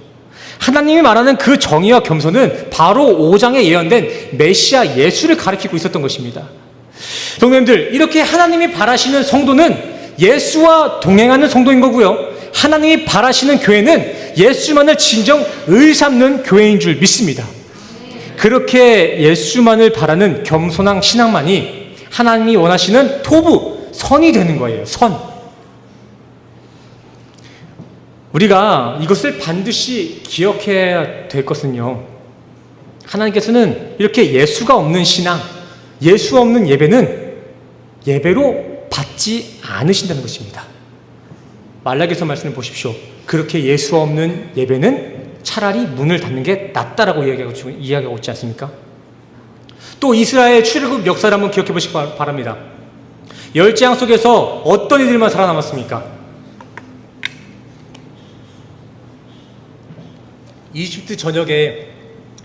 하나님이 말하는 그 정의와 겸손은 바로 5장에 예언된 메시아 예수를 가리키고 있었던 것입니다. 성도님들, 이렇게 하나님이 바라시는 성도는 예수와 동행하는 성도인 거고요. 하나님이 바라시는 교회는 예수만을 진정 의삼는 교회인 줄 믿습니다. 그렇게 예수만을 바라는 겸손한 신앙만이 하나님이 원하시는 토부, 선이 되는 거예요. 선. 우리가 이것을 반드시 기억해야 될 것은요, 하나님께서는 이렇게 예수가 없는 신앙, 예수 없는 예배는 예배로 받지 않으신다는 것입니다. 말라기서 말씀을 보십시오. 그렇게 예수 없는 예배는 차라리 문을 닫는 게 낫다라고 이야기하고 있지 않습니까? 또 이스라엘 출애굽 역사를 한번 기억해 보시기 바랍니다. 열재앙 속에서 어떤 이들만 살아남았습니까? 이집트 전역에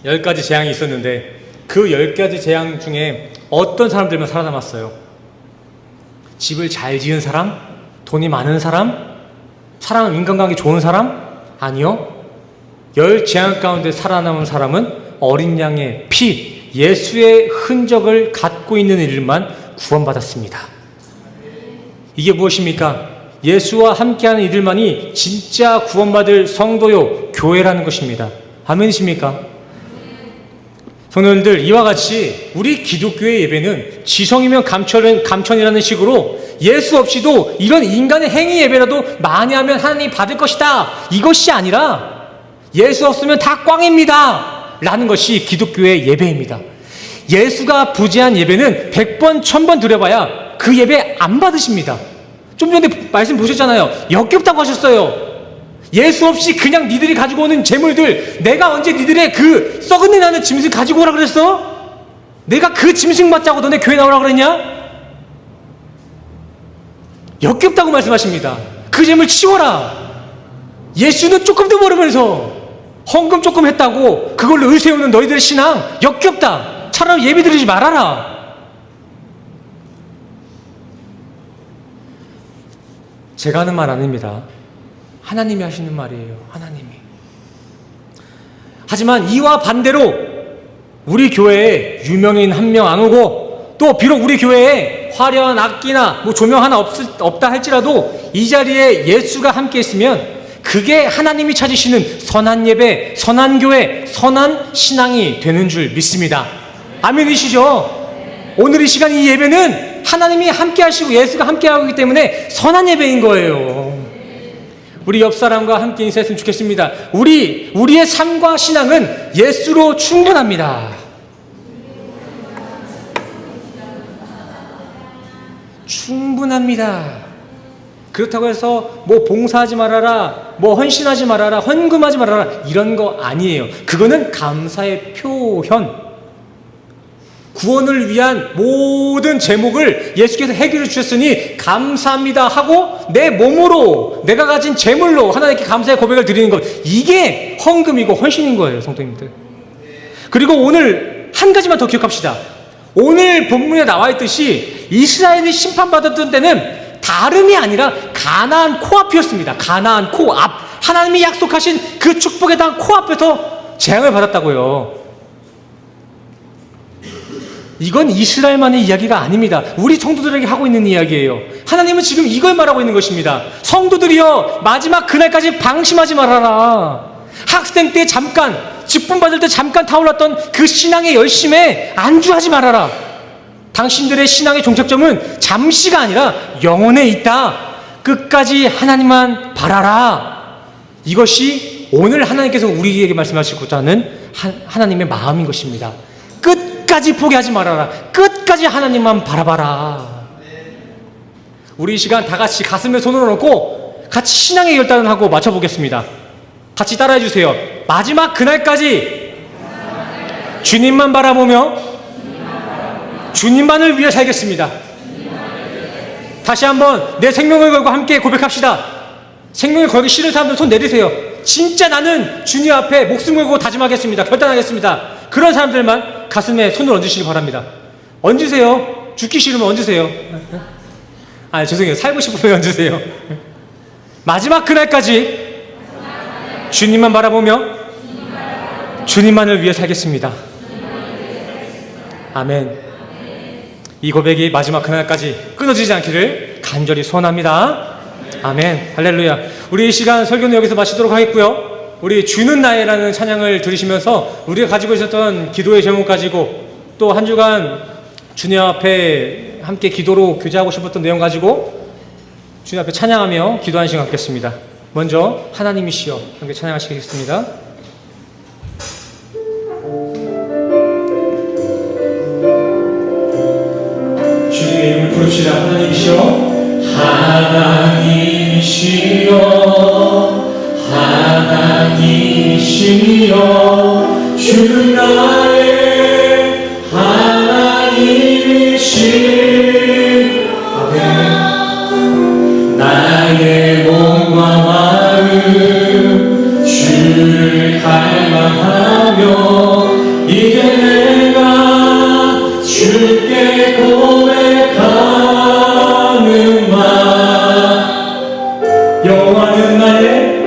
10가지 재앙이 있었는데 그 10가지 재앙 중에 어떤 사람들만 살아남았어요? 집을 잘 지은 사람? 돈이 많은 사람? 사람 인간관계 좋은 사람? 아니요. 10 재앙 가운데 살아남은 사람은 어린 양의 피, 예수의 흔적을 갖고 있는 이들만 구원받았습니다. 이게 무엇입니까? 예수와 함께하는 이들만이 진짜 구원받을 성도요, 교회라는 것입니다. 아멘이십니까? 성도님들, 이와 같이 우리 기독교의 예배는 지성이면 감천이라는 식으로 예수 없이도 이런 인간의 행위 예배라도 많이 하면 하나님이 받을 것이다, 이것이 아니라 예수 없으면 다 꽝입니다 라는 것이 기독교의 예배입니다. 예수가 부재한 예배는 100번 1000번 드려봐야 그 예배 안 받으십니다. 좀 전에 말씀 보셨잖아요. 역겹다고 하셨어요. 예수 없이 그냥 니들이 가지고 오는 재물들, 내가 언제 니들의 그 썩은 내 나는 짐승 가지고 오라 그랬어? 내가 그 짐승 맞자고 너네 교회 나오라 그랬냐? 역겹다고 말씀하십니다. 그 재물 치워라. 예수는 조금도 모르면서 헌금 조금 했다고 그걸로 의세우는 너희들의 신앙 역겹다. 차라리 예배 드리지 말아라. 제가 하는 말 아닙니다. 하나님이 하시는 말이에요. 하나님이. 하지만 이와 반대로 우리 교회에 유명인 한 명 안 오고, 또 비록 우리 교회에 화려한 악기나 조명 하나 없다 할지라도 이 자리에 예수가 함께 있으면 그게 하나님이 찾으시는 선한 예배, 선한 교회, 선한 신앙이 되는 줄 믿습니다. 아멘이시죠? 오늘 이 시간 이 예배는 하나님이 함께 하시고 예수가 함께 하고 있기 때문에 선한 예배인 거예요. 우리 옆 사람과 함께 인사했으면 좋겠습니다. 우리의 삶과 신앙은 예수로 충분합니다. 충분합니다. 그렇다고 해서 봉사하지 말아라, 헌신하지 말아라, 헌금하지 말아라, 이런 거 아니에요. 그거는 감사의 표현. 구원을 위한 모든 제목을 예수께서 해결해 주셨으니 감사합니다 하고 내 몸으로, 내가 가진 재물로 하나님께 감사의 고백을 드리는 것, 이게 헌금이고 헌신인 거예요, 성도님들. 그리고 오늘 한 가지만 더 기억합시다. 오늘 본문에 나와 있듯이 이스라엘이 심판받았던 때는 다름이 아니라 가나안 코앞이었습니다. 가나안 코앞. 하나님이 약속하신 그 축복의 땅 코앞에서 재앙을 받았다고요. 이건 이스라엘만의 이야기가 아닙니다. 우리 성도들에게 하고 있는 이야기예요. 하나님은 지금 이걸 말하고 있는 것입니다. 성도들이여, 마지막 그날까지 방심하지 말아라. 학생 때 잠깐, 직분 받을 때 잠깐 타올랐던 그 신앙의 열심에 안주하지 말아라. 당신들의 신앙의 종착점은 잠시가 아니라 영원에 있다. 끝까지 하나님만 바라라. 이것이 오늘 하나님께서 우리에게 말씀하시고자 하는 하나님의 마음인 것입니다. 끝까지 포기하지 말아라. 끝까지 하나님만 바라봐라. 우리 이 시간 다 같이 가슴에 손을 얹고 같이 신앙의 결단을 하고 맞춰보겠습니다. 같이 따라해 주세요. 마지막 그날까지 주님만 바라보며 주님만을 위해 살겠습니다. 다시 한번 내 생명을 걸고 함께 고백합시다. 생명을 걸기 싫은 사람들 손 내리세요. 진짜 나는 주님 앞에 목숨 걸고 다짐하겠습니다. 결단하겠습니다. 그런 사람들만 가슴에 손을 얹으시기 바랍니다. 얹으세요. 죽기 싫으면 얹으세요. 죄송해요. 살고 싶으면 얹으세요. 마지막 그날까지 주님만 바라보며 주님만을 위해 살겠습니다. 아멘. 이 고백이 마지막 그날까지 끊어지지 않기를 간절히 소원합니다. 아멘. 할렐루야. 우리 이 시간 설교는 여기서 마치도록 하겠고요. 우리 주는 나의라는 찬양을 들으시면서 우리가 가지고 있었던 기도의 제목 가지고 또 한 주간 주님 앞에 함께 기도로 교제하고 싶었던 내용 가지고 주님 앞에 찬양하며 기도하는 시간 갖겠습니다. 먼저 하나님이시여 함께 찬양하시겠습니다. 주님의 이름을 부릅시다. 하나님이시여, 하나님이시여 하나님이시여 주는 나의 하나님이시여 나의 몸과 마음 주를 갈망하며 이제 내가 주께 고백하는 말 여호와는 나의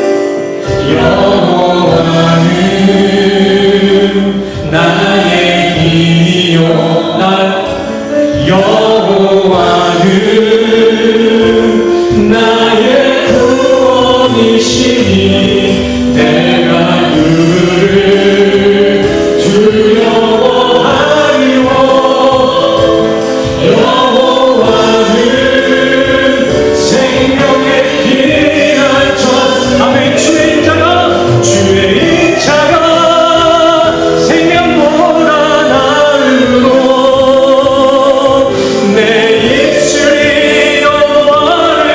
힘이요 여호와는 나의 구원이시니 내가 그를 두려워하리요 여호와는 생명의 길을 전 아멘 주의 인자가 생명보다 나으로 내 입술이 여호와를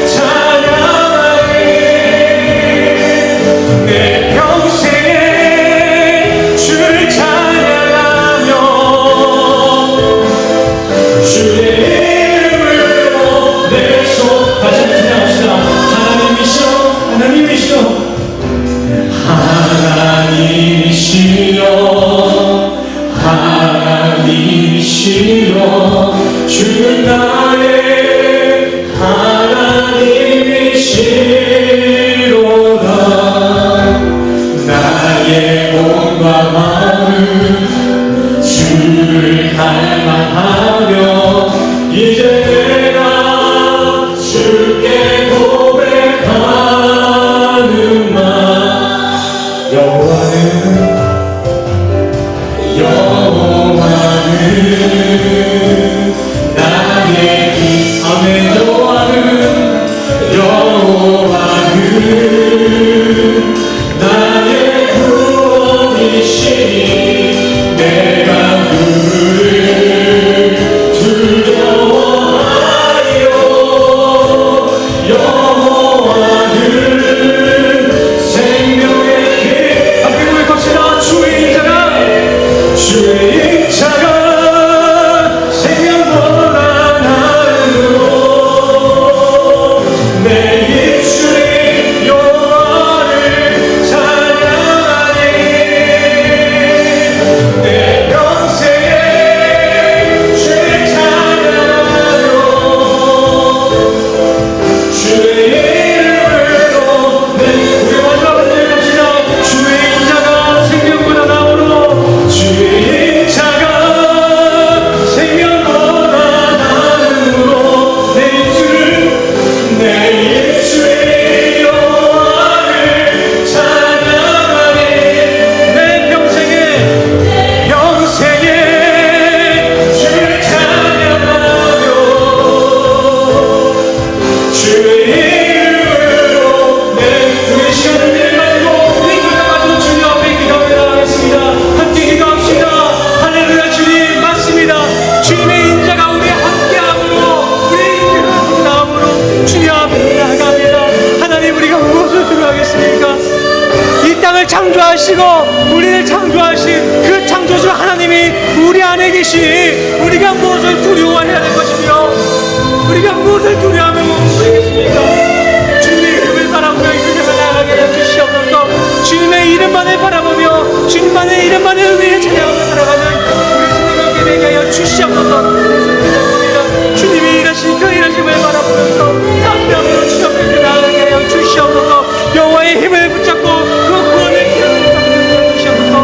찬양하리 내 평생에 주를 찬양하며 주의 이름으로 내 손 다시 한번 찬양합시다. 하나님이시여 하나님이시여 주는 나의 하나님이시로다 나의 몸과 마음 주를 갈망하며 이제 내가 주께 고백하는 말 여호와는 나의 아멘 여호와는 나의 구원이시니 내가 그를 두려워하리요 여호와는 생명의 길 함께 고백합시다. 주의 인자가 생명보다 나으로 내 입술이 여호와를 찬양하리 내 평생에 주를 찬양하며 주의 이름으로 내 우리 마지막 합시다. 주의 인자가 생명보다 나으로 주의 인자가 생명보다 나으로 내 입술이 여호와를 찬양하리 내 평생에 주를 찬양하며 주의 이름으로 내 우리 시간을 내가지고 우리 기도가지고 주님 앞에 기도하며 나가겠습니다. 함께 기도합시다. 할렐루야. 주님 맞습니다. 주님의 인자가 우리 함께함으로 우리 인자가 함께함으로 주님 앞에 나아갑니다. 하나님 우리가 무엇을 두려워하겠습니까? 이 땅을 창조하시고 우리를 창조하신 그 창조주 하나님이 우리 안에 계시니 우리가 무엇을 두려워해야 될 것이며 우리가 무엇을 두려워하면 멈추겠습니까? 주님의 이름을 바라보며 이 세상을 나아가게 해 주시옵소서. 주님의 이름만을 바라보며 주님만의 이름만을 위해 찬양하며 살아가는 우리 생명이 되게 하여 주시옵소서. 주님이 일하신 그 일하심을 바라보면서 담대함으로 주님 앞에 나아가게 하여 주시옵소서. 여호와의 힘을 붙잡고 그 구원의 기름을 받으며 주시옵소서.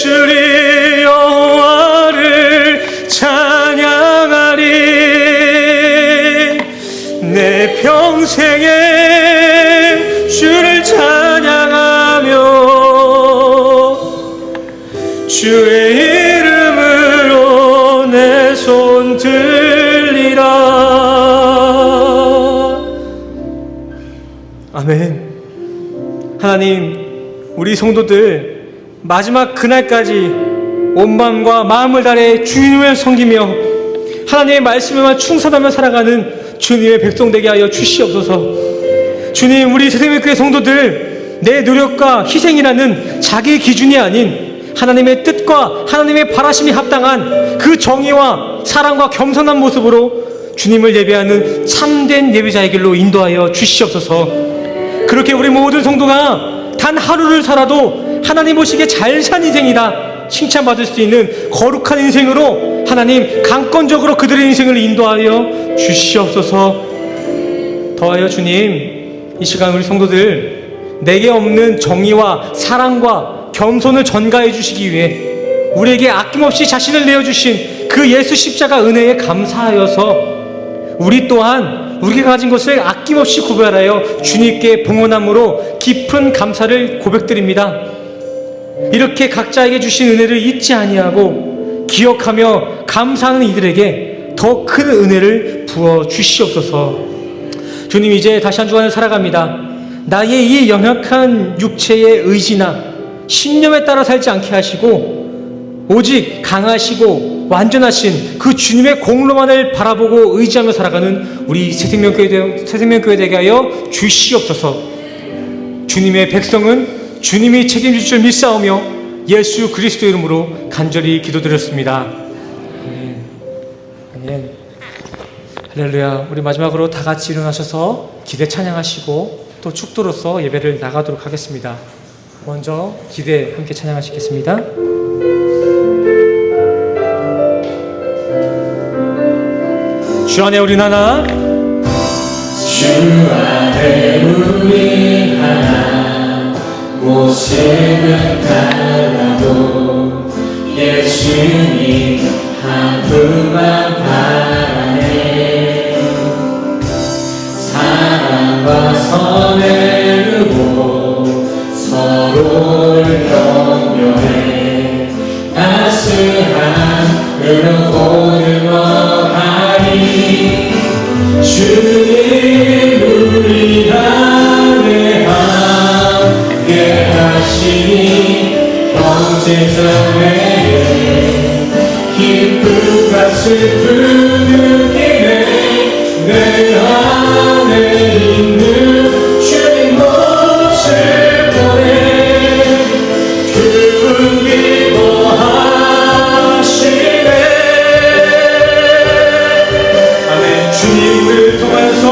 주리 여호와를 찬양하리. 내 평생에 주를 찬양하며 주의 이름으로 내 손 들리라. 아멘. 하나님, 우리 성도들 마지막 그날까지 온 마음과 마음을 다해 주님을 섬기며 하나님의 말씀에만 충성하며 살아가는 주님의 백성 되게 하여 주시옵소서. 주님, 우리 새생명교회 성도들 내 노력과 희생이라는 자기 기준이 아닌 하나님의 뜻과 하나님의 바라심이 합당한 그 정의와 사랑과 겸손한 모습으로 주님을 예배하는 참된 예배자의 길로 인도하여 주시옵소서. 그렇게 우리 모든 성도가 단 하루를 살아도 하나님 보시기에 잘 산 인생이다 칭찬받을 수 있는 거룩한 인생으로 하나님 강권적으로 그들의 인생을 인도하여 주시옵소서. 더하여 주님, 이 시간 우리 성도들 내게 없는 정의와 사랑과 겸손을 전가해 주시기 위해 우리에게 아낌없이 자신을 내어주신 그 예수 십자가 은혜에 감사하여서 우리 또한 우리가 가진 것을 아낌없이 구별하여 주님께 봉헌함으로 깊은 감사를 고백드립니다. 이렇게 각자에게 주신 은혜를 잊지 아니하고 기억하며 감사하는 이들에게 더 큰 은혜를 부어 주시옵소서. 주님, 이제 다시 한 주간을 살아갑니다. 나의 이 연약한 육체의 의지나 신념에 따라 살지 않게 하시고 오직 강하시고 완전하신 그 주님의 공로만을 바라보고 의지하며 살아가는 우리 새생명교회 되게 하여 주시옵소서. 주님의 백성은 주님이 책임질 줄 믿사오며 예수 그리스도 이름으로 간절히 기도드렸습니다. 아멘. 아멘. 할렐루야. 우리 마지막으로 다 같이 일어나셔서 기대 찬양하시고 또 축도로서 예배를 나가도록 하겠습니다. 먼저 기대 함께 찬양하시겠습니다. 주 안에 우리 하나, 주 안에 우리 하나, 모세는 달라도 예수님 한 분만 바라네. 사랑과 선행으로 서로를 격려해 따스한 은혜를 원하니. 주님 우리 안에 함께 하시니 형제자매의 기쁨과 슬픔 느끼네. 내 안에 있는 주님 모습 보내 그분 기뻐하시네. 아멘. 주님을 통해서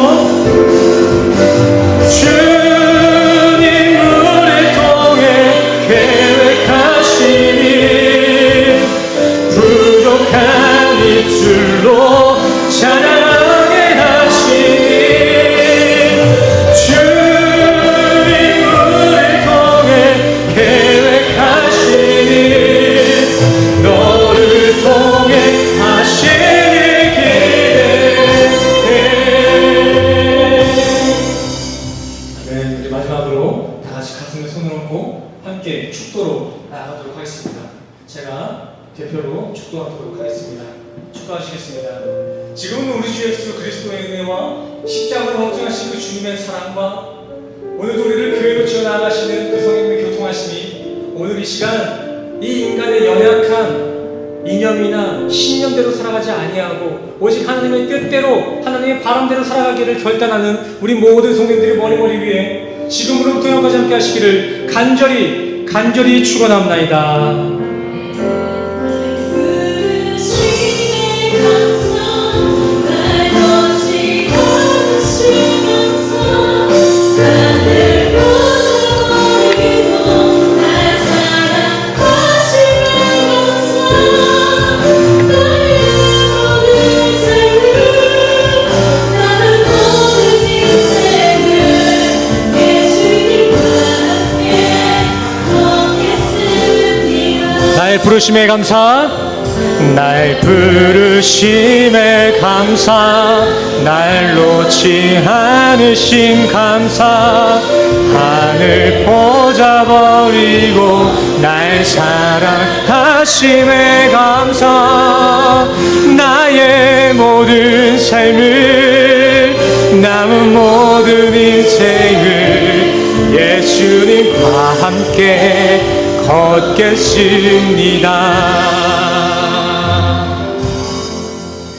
주님을 통해 계획하시니 부족한 입술로 찬양하게 하시니. 주님을 통해 계획하시니 너를 통해 하시니 기대해. 네, 이제 마지막으로 다 같이 가슴에 손을 얹고 함께 축도로 나아가도록 하겠습니다. 제가 대표로 축도하도록 하겠습니다. 축도하시겠습니다. 지금은 우리 주 예수 그리스도의 은혜와 십자가로 헌정하신 그 주님의 사랑과 오늘도 우리를 교회로 지어나가시는 그 성령님의 교통하심이 오늘 이 시간 이 인간의 연약한 이념이나 신념대로 살아가지 아니하고 오직 하나님의 뜻대로 하나님의 바람대로 살아가기를 결단하는 우리 모든 성도들이 머리머리 위에 지금으로부터 영원까지 함께 하시기를 간절히 축원합나이다. 예수님과 함께 걷겠습니다. 날 부르심에 감사, 날 부르심에 감사, 날 놓지 않으심 감사, 하늘 보자 버리고 날 사랑하심에 감사, 나의 모든 삶을, 남은 모든 인생을 예수님과 함께 걷겠습니다.